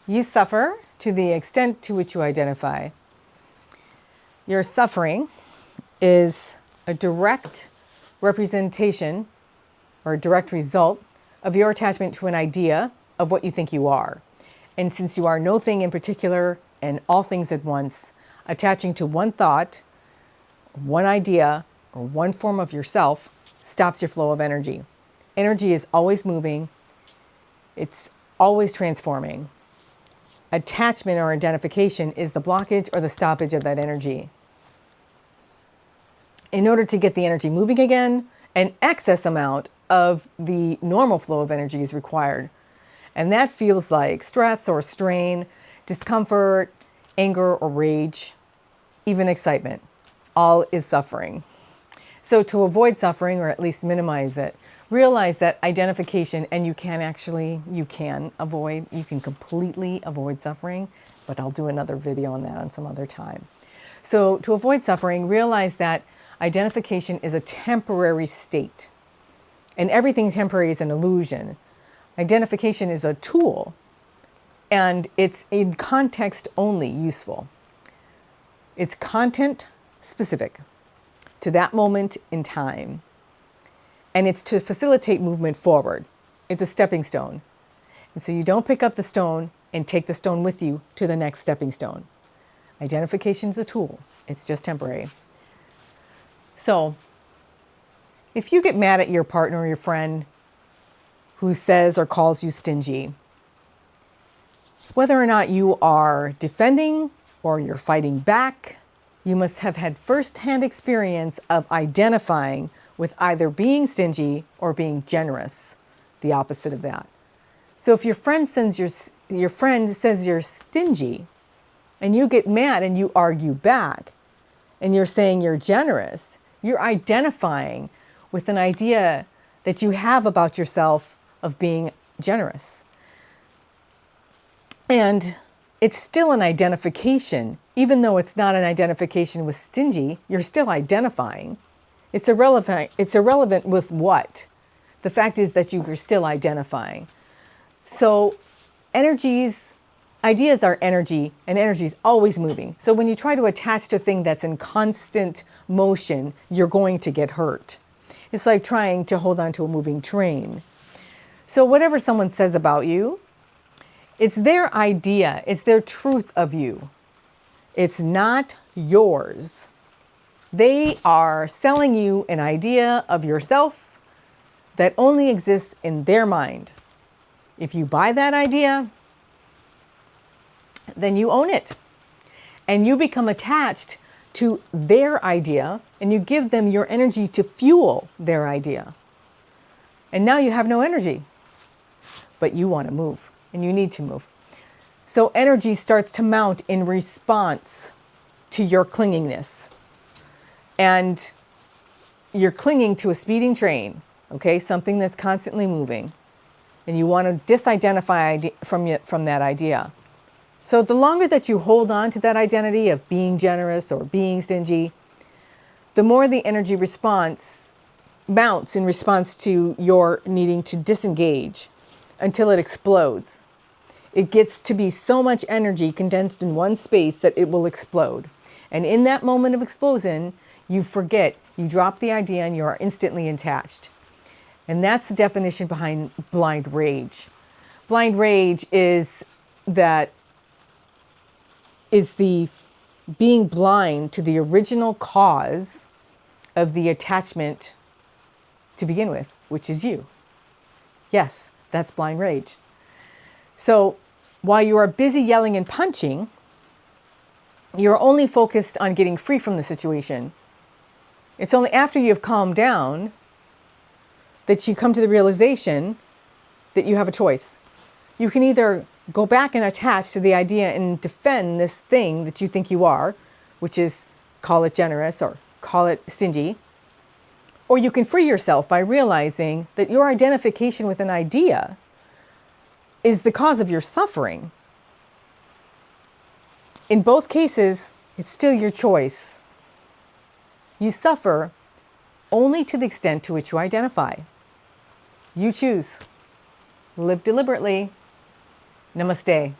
You suffer to the extent to which you identify. Your suffering is a direct representation or a direct result of your attachment to an idea of what you think you are. And since you are no thing in particular and all things at once, attaching to one thought, one idea, or one form of yourself stops your flow of energy. Energy is always moving. It's always transforming. Attachment or identification is the blockage or the stoppage of that energy. In order to get the energy moving again, an excess amount of the normal flow of energy is required. And that feels like stress or strain, discomfort, anger or rage, even excitement. All is suffering. So to avoid suffering, or at least minimize it, realize that identification, and you can completely avoid suffering, but I'll do another video on that on some other time. So to avoid suffering, realize that identification is a temporary state, and everything temporary is an illusion. Identification is a tool, and it's in context only useful. It's content specific to that moment in time. And it's to facilitate movement forward. It's a stepping stone. And so you don't pick up the stone and take the stone with you to the next stepping stone. Identification is a tool. It's just temporary. So if you get mad at your partner or your friend who says or calls you stingy, whether or not you are defending or you're fighting back, you must have had firsthand experience of identifying with either being stingy or being generous, the opposite of that. So if your friend says you're stingy and you get mad and you argue back and you're saying you're generous, you're identifying with an idea that you have about yourself of being generous. And it's still an identification. Even though it's not an identification with stingy, you're still identifying. It's irrelevant with what. The fact is that you are still identifying. So ideas are energy, and energy is always moving. So when you try to attach to a thing that's in constant motion, you're going to get hurt. It's like trying to hold on to a moving train. So whatever someone says about you, it's their idea, it's their truth of you. It's not yours. They are selling you an idea of yourself that only exists in their mind. If you buy that idea, then you own it. And you become attached to their idea, and you give them your energy to fuel their idea. And now you have no energy, but you want to move, and you need to move. So energy starts to mount in response to your clingingness. And you're clinging to a speeding train, okay? Something that's constantly moving. And you want to disidentify from that idea. So the longer that you hold on to that identity of being generous or being stingy, the more the energy response mounts in response to your needing to disengage until it explodes. It gets to be so much energy condensed in one space that it will explode. And in that moment of explosion, you forget, you drop the idea, and you are instantly attached. And that's the definition behind blind rage. Blind rage is the being blind to the original cause of the attachment to begin with, which is you. Yes, that's blind rage. So while you are busy yelling and punching, you're only focused on getting free from the situation. It's only after you've calmed down that you come to the realization that you have a choice. You can either go back and attach to the idea and defend this thing that you think you are, which is call it generous or call it stingy, or you can free yourself by realizing that your identification with an idea is the cause of your suffering. In both cases, it's still your choice. You suffer only to the extent to which you identify. You choose. Live deliberately. Namaste.